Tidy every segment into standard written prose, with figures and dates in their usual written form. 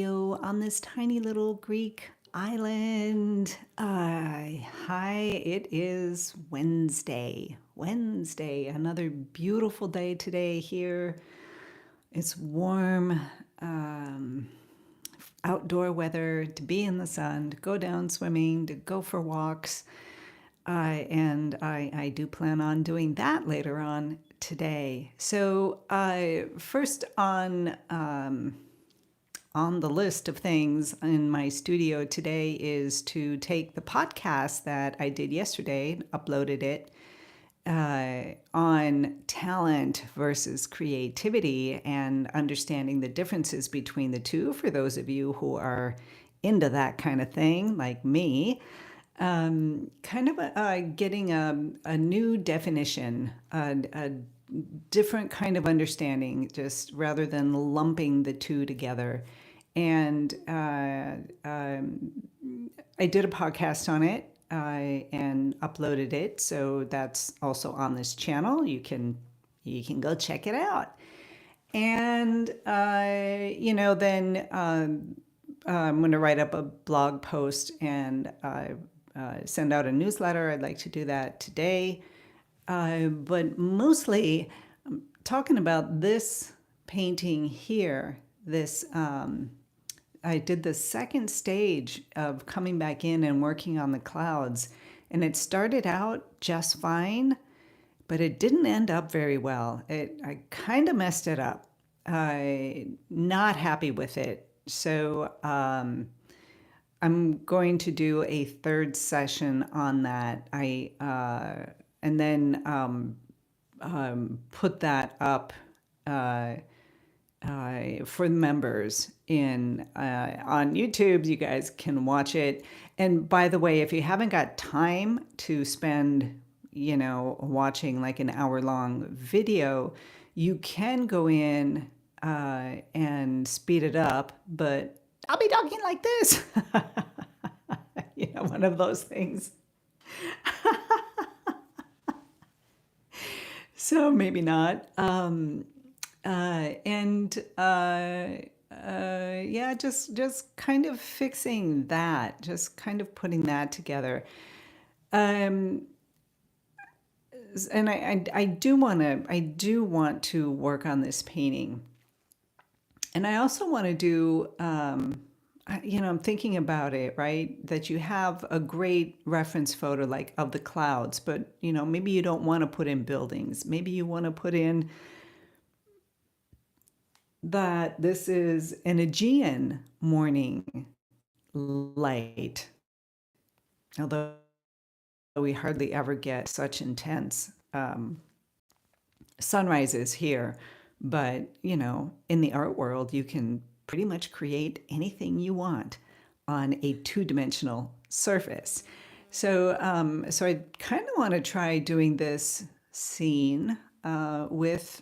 on this tiny little Greek island. Hi, it is Wednesday. Wednesday, another beautiful day today here. It's warm, outdoor weather to be in the sun, to go down swimming, to go for walks. And I do plan on doing that later on today. So, first on the list of things in my studio today is to take the podcast that I did yesterday, uploaded it, on talent versus creativity and understanding the differences between the two for those of you who are into that kind of thing, like me. Kind of getting a new definition, a different kind of understanding, just rather than lumping the two together. And I did a podcast on it and uploaded it, so that's also on this channel. You can go check it out. And then I'm going to write up a blog post and send out a newsletter. I'd like to do that today. But mostly, I'm talking about this painting here. I did the second stage of coming back in and working on the clouds. And it started out just fine, but it didn't end up very well. I kind of messed it up. Not happy with it. So I'm going to do a third session on that. And then put that up for the members on YouTube. You guys can watch it. And by the way, if you haven't got time to spend, watching like an hour-long video, you can go in and speed it up. But I'll be talking like this. One of those things. So maybe not. Yeah, just kind of fixing that, just kind of putting that together. And I do want to work on this painting. And I also want to do, I'm thinking about it, right? That you have a great reference photo like of the clouds, but maybe you don't want to put in buildings. Maybe you want to put in that this is an Aegean morning light, although we hardly ever get such intense sunrises here. But, in the art world, you can pretty much create anything you want on a two-dimensional surface. So I kind of want to try doing this scene with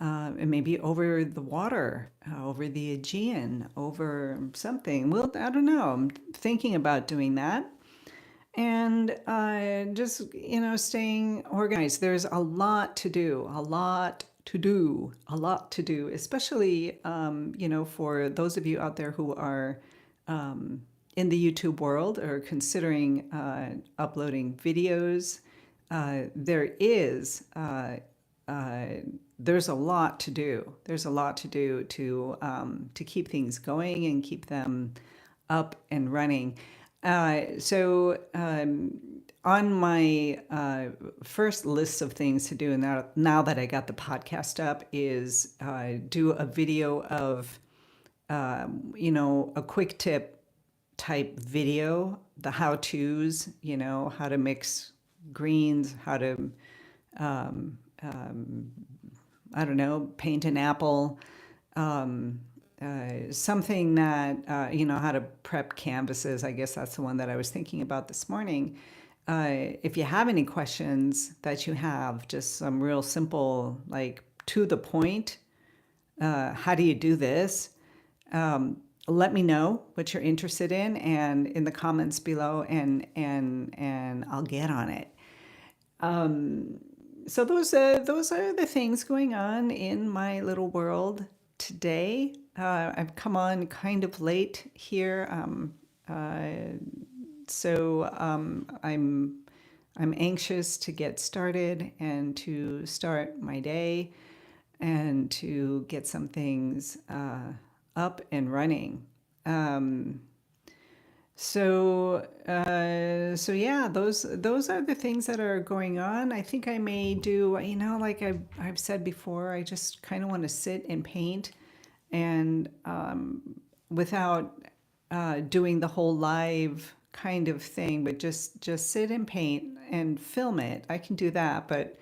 maybe over the water, over the Aegean, over something. Well, I don't know. I'm thinking about doing that. And just, staying organized. There's a lot to do, especially, for those of you out there who are in the YouTube world or considering uploading videos. There's a lot to do. There's a lot to do to keep things going and keep them up and running. So on my first list of things to do now that I got the podcast up is do a video of, a quick tip type video, the how-tos, how to mix greens, how to, I don't know, paint an apple, something that, how to prep canvases. I guess that's the one that I was thinking about this morning. If you have any questions that you have, just some real simple, like to the point, how do you do this? Let me know what you're interested in the comments below, and I'll get on it. So those are the things going on in my little world today. I've come on kind of late here, so I'm anxious to get started and to start my day and to get some things up and running. Um, so yeah, those are the things that are going on. I think I may do, like I've said before, I just kind of want to sit and paint, and without doing the whole live kind of thing, but just sit and paint and film it. I can do that, but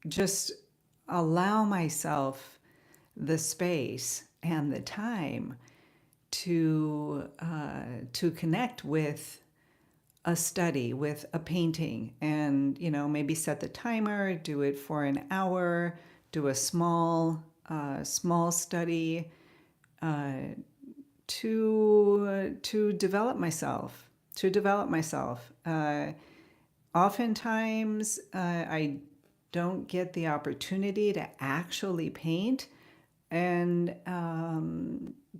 just allow myself the space and the time to connect with a study, with a painting, and maybe set the timer, do it for an hour, do a small study to develop myself. Oftentimes, I don't get the opportunity to actually paint, and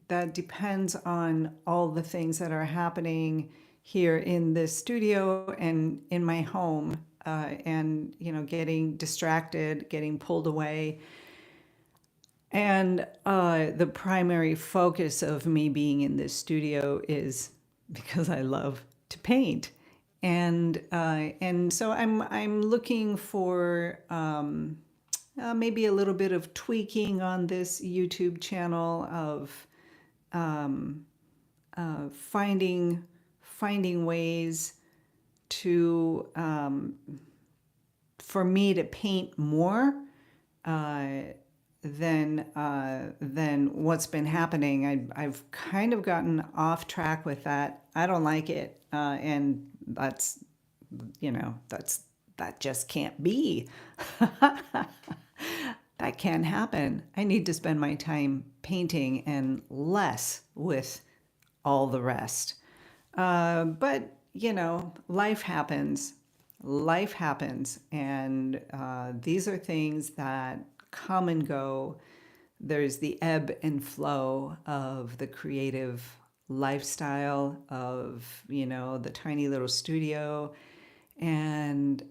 that depends on all the things that are happening here in the studio and in my home, and getting distracted, getting pulled away. And the primary focus of me being in this studio is because I love to paint, and so I'm looking for maybe a little bit of tweaking on this YouTube channel of finding ways to for me to paint more than what's been happening. I've kind of gotten off track with that. I don't like it, and that just can't be. That can't happen. I need to spend my time painting and less with all the rest. But life happens. Life happens, and these are things that come and go. There's the ebb and flow of the creative lifestyle of the tiny little studio, and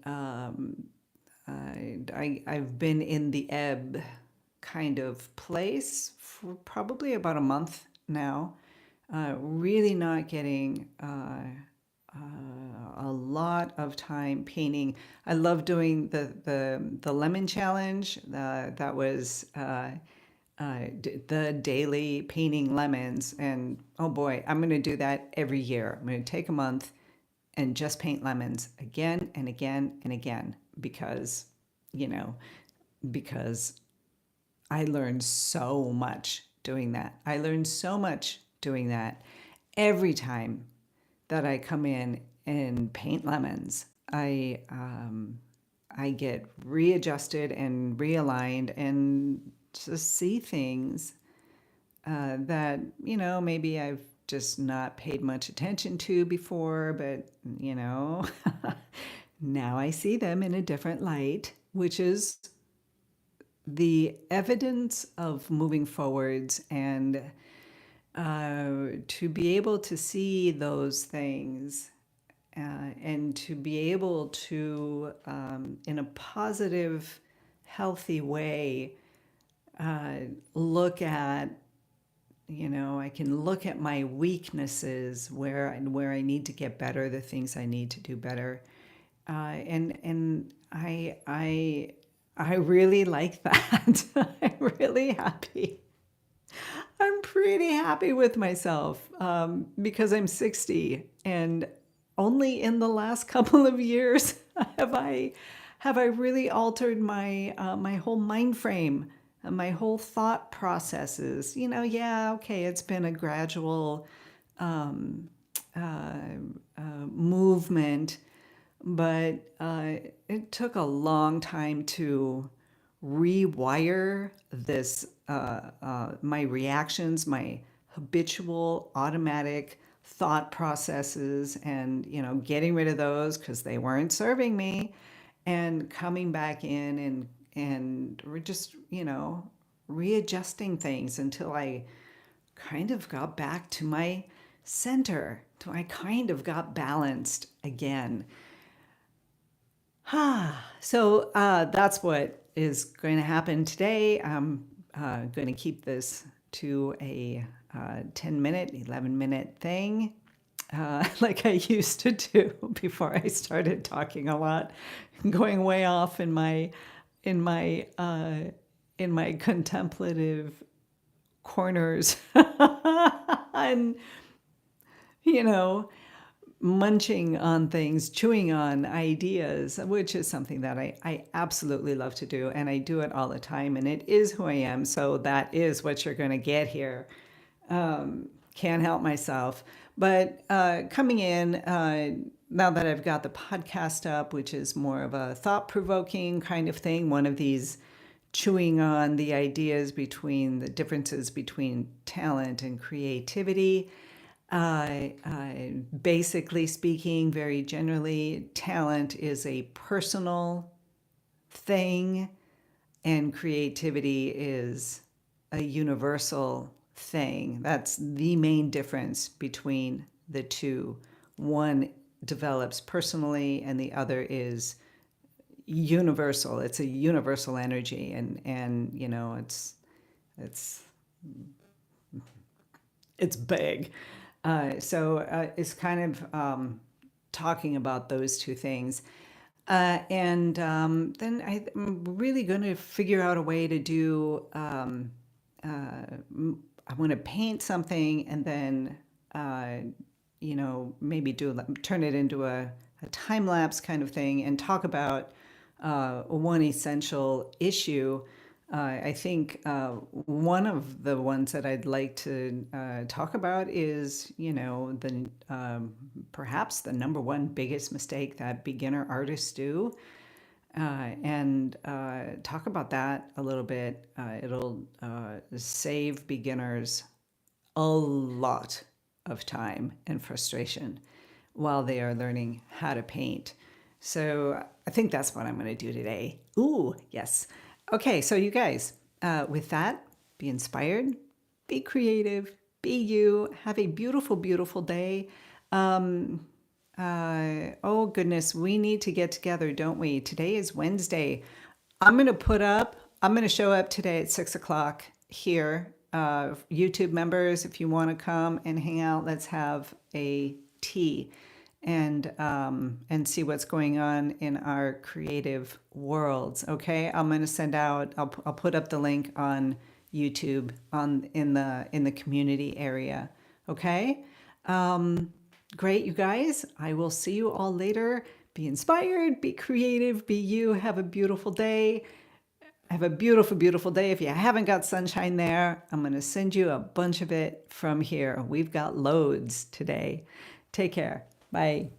I've been in the ebb kind of place for probably about a month now, really not getting a lot of time painting. I love doing the lemon challenge. That was the daily painting lemons, and oh boy, I'm going to do that every year. I'm going to take a month and just paint lemons again and again and again, because because I learned so much doing that. I learned so much doing that. Every time that I come in and paint lemons, I get readjusted and realigned, and to see things that maybe I've just not paid much attention to before, but now I see them in a different light, which is the evidence of moving forwards, and to be able to see those things, and to be able to, in a positive, healthy way, look at, I can look at my weaknesses, where I need to get better, the things I need to do better, and I really like that. I'm really happy. I'm pretty happy with myself, because I'm 60, and only in the last couple of years have I really altered my my whole mind frame, my whole thought processes. Yeah, okay, it's been a gradual movement, but it took a long time to rewire this my reactions, my habitual automatic thought processes, and getting rid of those because they weren't serving me, and coming back in we're just, readjusting things until I kind of got back to my center, till I kind of got balanced again. So that's what is going to happen today. I'm going to keep this to a 10-minute, 11-minute thing, like I used to do before I started talking a lot, going way off in my contemplative corners, and you know munching on things, chewing on ideas, which is something that I absolutely love to do. And I do it all the time. And it is who I am. So that is what you're going to get here. Can't help myself. But coming in, now that I've got the podcast up, which is more of a thought-provoking kind of thing, one of these chewing on the ideas between the differences between talent and creativity. Basically speaking, very generally, talent is a personal thing, and creativity is a universal thing. That's the main difference between the two. One develops personally, and the other is universal. It's a universal energy, and it's big. So it's kind of talking about those two things. And then I'm really going to figure out a way to do, I want to paint something and then, maybe turn it into a time lapse kind of thing and talk about one essential issue. I think one of the ones that I'd like to talk about is, perhaps the number one biggest mistake that beginner artists do, and talk about that a little bit. It'll save beginners a lot of time and frustration while they are learning how to paint. So I think that's what I'm going to do today. Ooh, yes. Okay, so you guys, with that, be inspired, be creative, be you, have a beautiful, beautiful day. Oh goodness, we need to get together, don't we? Today is Wednesday. I'm going to show up today at 6 o'clock here. YouTube members, if you want to come and hang out, let's have a tea and see what's going on in our creative worlds. Okay, I'm going to send out. I'll put up the link on YouTube in the community area. Okay, great, you guys. I will see you all later. Be inspired, be creative, be you. Have a beautiful day. Have a beautiful, beautiful day. If you haven't got sunshine there, I'm going to send you a bunch of it from here. We've got loads today. Take care. Bye.